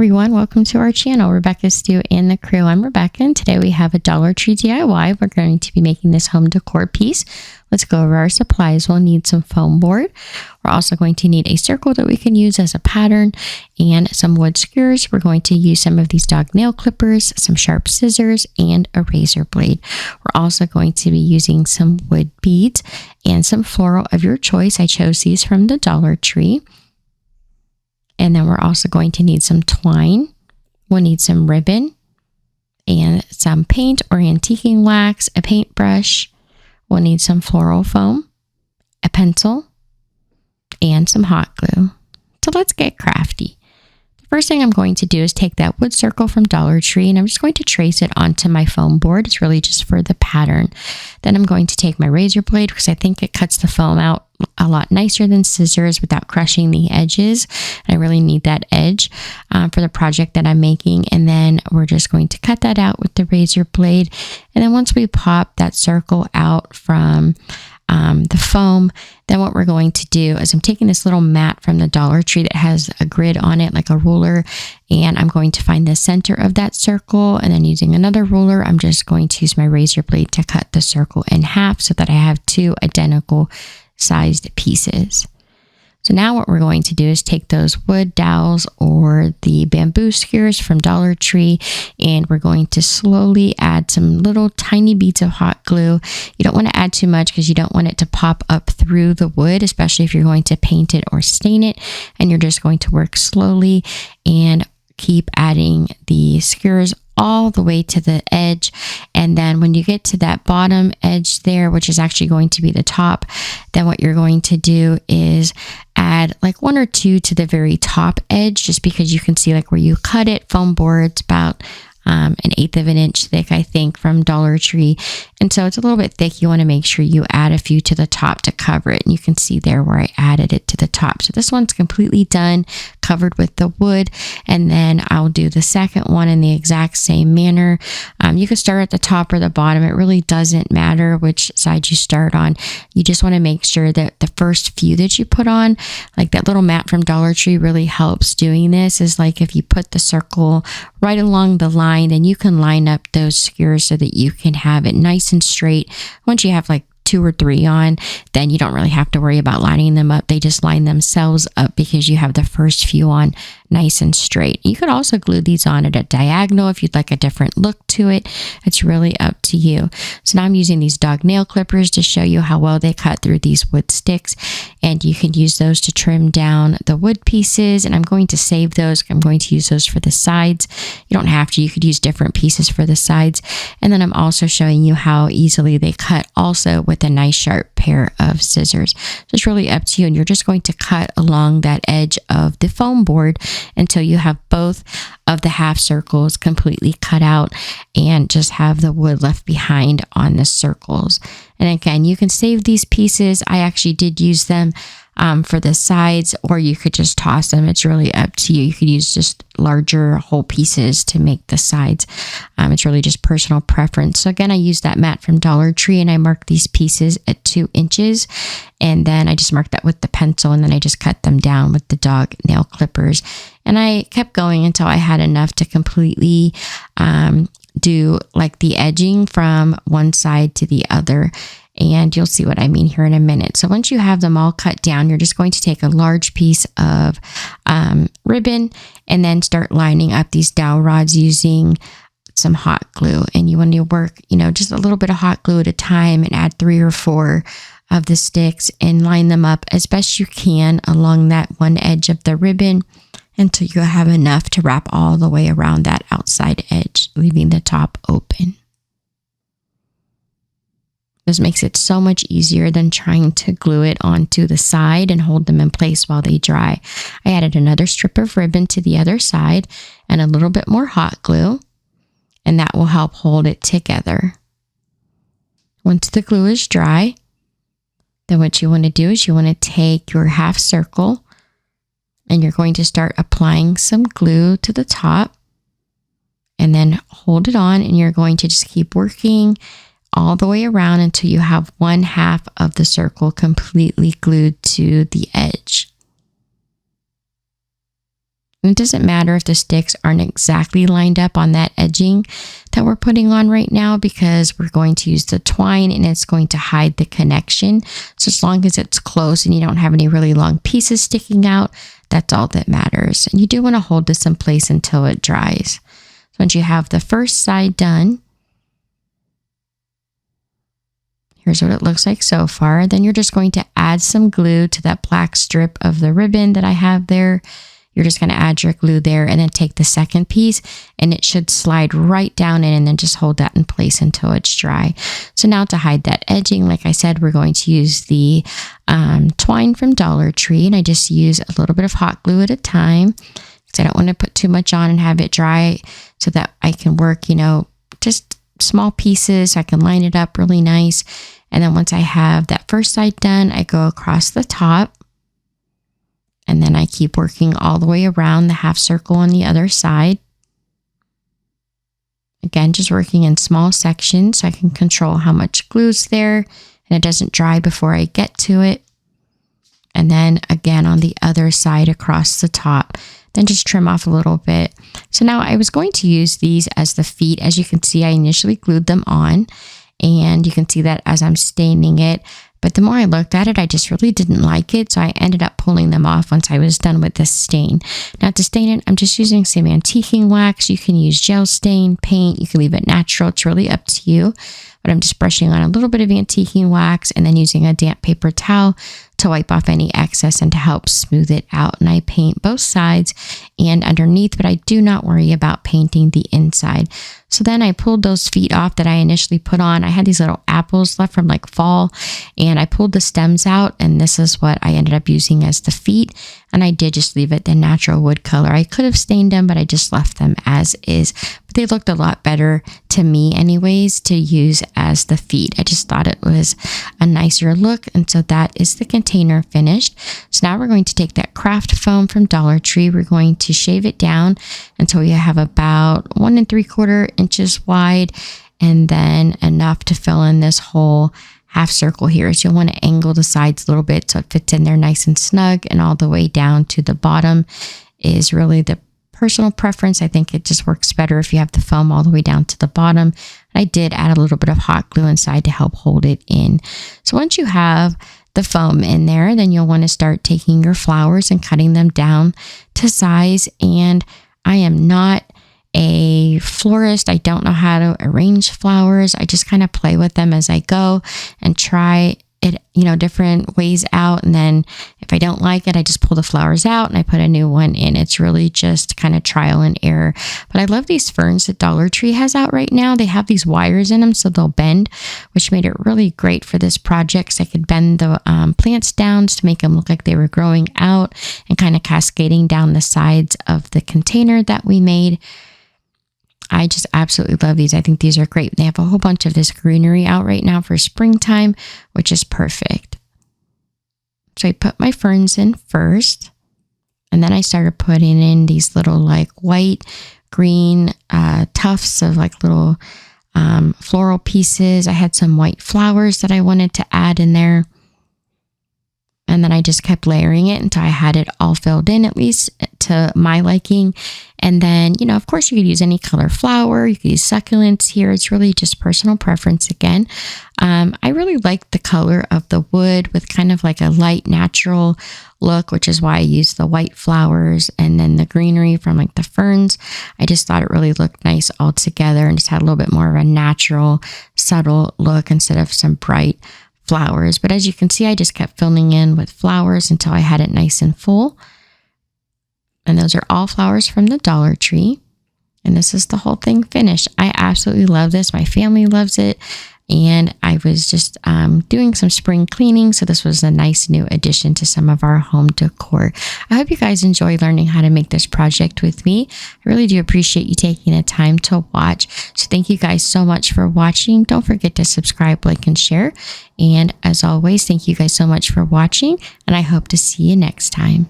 everyone, welcome to our channel, Rebecca, Stu, and the Crew. I'm Rebecca, and today we have a Dollar Tree DIY. We're going to be making this home decor piece. Let's go over our supplies. We'll need some foam board. We're also going to need a circle that we can use as a pattern and some wood skewers. We're going to use some of these dog nail clippers, some sharp scissors, and a razor blade. We're also going to be using some wood beads and some floral of your choice. I chose these from the Dollar Tree. And then we're also going to need some twine. We'll need some ribbon and some paint or antiquing wax, a paintbrush. We'll need some floral foam, a pencil, and some hot glue. So let's get crafty. The first thing I'm going to do is take that wood circle from Dollar Tree and I'm just going to trace it onto my foam board. It's really just for the pattern. Then I'm going to take my razor blade because I think it cuts the foam out a lot nicer than scissors without crushing the edges. I really need that edge for the project that I'm making. And then we're just going to cut that out with the razor blade. And then once we pop that circle out from the foam, then what we're going to do is I'm taking this little mat from the Dollar Tree that has a grid on it, like a ruler, and I'm going to find the center of that circle, and then using another ruler, I'm just going to use my razor blade to cut the circle in half so that I have two identical sized pieces. So now what we're going to do is take those wood dowels or the bamboo skewers from Dollar Tree, and we're going to slowly add some little tiny beads of hot glue. You don't want to add too much because you don't want it to pop up through the wood, especially if you're going to paint it or stain it. And you're just going to work slowly and keep adding the skewers all the way to the edge. And then when you get to that bottom edge there, which is actually going to be the top, then what you're going to do is add like one or two to the very top edge, just because you can see like where you cut it. Foam board's about an 1/8 of an inch thick, I think, from Dollar Tree. And so it's a little bit thick. You want to make sure you add a few to the top to cover it. And you can see there where I added it to the top. So this one's completely done, covered with the wood. And then I'll do the second one in the exact same manner. You can start at the top or the bottom. It really doesn't matter which side you start on. You just want to make sure that the first few that you put on, like that little mat from Dollar Tree really helps doing this, is like if you put the circle right along the line, then you can line up those skewers so that you can have it nice and straight. Once you have like 2 or 3 on, then you don't really have to worry about lining them up. They just line themselves up because you have the first few on nice and straight. You could also glue these on at a diagonal if you'd like a different look to it. It's really up to you. So now I'm using these dog nail clippers to show you how well they cut through these wood sticks, and you can use those to trim down the wood pieces. And I'm going to save those. I'm going to use those for the sides. You don't have to. You could use different pieces for the sides. And then I'm also showing you how easily they cut also with a nice sharp pair of scissors. So it's really up to you, and you're just going to cut along that edge of the foam board until you have both of the half circles completely cut out and just have the wood left behind on the circles. And again, you can save these pieces. I actually did use them for the sides, or you could just toss them. It's really up to you. You could use just larger whole pieces to make the sides. It's really just personal preference. So again, I used that mat from Dollar Tree and I marked these pieces at 2 inches. And then I just marked that with the pencil, and then I just cut them down with the dog nail clippers. And I kept going until I had enough to completely do like the edging from one side to the other. And you'll see what I mean here in a minute. So once you have them all cut down, you're just going to take a large piece of ribbon and then start lining up these dowel rods using some hot glue. And you want to work, just a little bit of hot glue at a time, and add 3 or 4 of the sticks and line them up as best you can along that one edge of the ribbon until you have enough to wrap all the way around that outside edge, leaving the top open. This makes it so much easier than trying to glue it onto the side and hold them in place while they dry. I added another strip of ribbon to the other side and a little bit more hot glue, and that will help hold it together. Once the glue is dry, then what you want to do is you want to take your half circle and you're going to start applying some glue to the top, and then hold it on, and you're going to just keep working all the way around until you have 1/2 of the circle completely glued to the edge. And it doesn't matter if the sticks aren't exactly lined up on that edging that we're putting on right now, because we're going to use the twine and it's going to hide the connection. So as long as it's close and you don't have any really long pieces sticking out, that's all that matters. And you do want to hold this in place until it dries. So once you have the first side done, here's what it looks like so far. Then you're just going to add some glue to that black strip of the ribbon that I have there. You're just going to add your glue there and then take the second piece and it should slide right down in, and then just hold that in place until it's dry. So now to hide that edging, like I said, we're going to use the twine from Dollar Tree, and I just use a little bit of hot glue at a time because I don't want to put too much on and have it dry, so that I can work, just small pieces so I can line it up really nice. And then once I have that first side done, I go across the top. And then I keep working all the way around the half circle on the other side. Again, just working in small sections so I can control how much glue's there and it doesn't dry before I get to it. And then again on the other side across the top, then just trim off a little bit. So now I was going to use these as the feet. As you can see, I initially glued them on, and you can see that as I'm staining it. But the more I looked at it, I just really didn't like it. So I ended up pulling them off once I was done with this stain. Now to stain it, I'm just using some antiquing wax. You can use gel stain, paint. You can leave it natural. It's really up to you. But I'm just brushing on a little bit of antiquing wax and then using a damp paper towel to wipe off any excess and to help smooth it out. And I paint both sides and underneath, but I do not worry about painting the inside. So then I pulled those feet off that I initially put on. I had these little apples left from like fall, and I pulled the stems out, and this is what I ended up using as the feet. And I did just leave it the natural wood color. I could have stained them, but I just left them as is. But they looked a lot better to me anyways to use as the feet. I just thought it was a nicer look. And so that is the container finished. So now we're going to take that craft foam from Dollar Tree. We're going to shave it down until we have about 1 3/4 inches wide, and then enough to fill in this whole half circle here. So you'll want to angle the sides a little bit so it fits in there nice and snug, and all the way down to the bottom is really the personal preference. I think it just works better if you have the foam all the way down to the bottom. I did add a little bit of hot glue inside to help hold it in. So once you have the foam in there, then you'll want to start taking your flowers and cutting them down to size. And I am not a florist. I don't know how to arrange flowers. I just kind of play with them as I go and try it, different ways out. And then if I don't like it, I just pull the flowers out and I put a new one in. It's really just kind of trial and error. But I love these ferns that Dollar Tree has out right now. They have these wires in them so they'll bend, which made it really great for this project. So I could bend the plants down to make them look like they were growing out and kind of cascading down the sides of the container that we made. I just absolutely love these. I think these are great. They have a whole bunch of this greenery out right now for springtime, which is perfect. So I put my ferns in first, and then I started putting in these little like white, green tufts of like little floral pieces. I had some white flowers that I wanted to add in there. And then I just kept layering it until I had it all filled in, at least to my liking. And then, of course, you could use any color flower. You could use succulents here. It's really just personal preference again. I really like the color of the wood with kind of like a light natural look, which is why I use the white flowers and then the greenery from like the ferns. I just thought it really looked nice all together and just had a little bit more of a natural, subtle look instead of some bright flowers. But as you can see, I just kept filling in with flowers until I had it nice and full. And those are all flowers from the Dollar Tree. And this is the whole thing finished. I absolutely love this. My family loves it. And I was just doing some spring cleaning. So this was a nice new addition to some of our home decor. I hope you guys enjoy learning how to make this project with me. I really do appreciate you taking the time to watch. So thank you guys so much for watching. Don't forget to subscribe, like, and share. And as always, thank you guys so much for watching. And I hope to see you next time.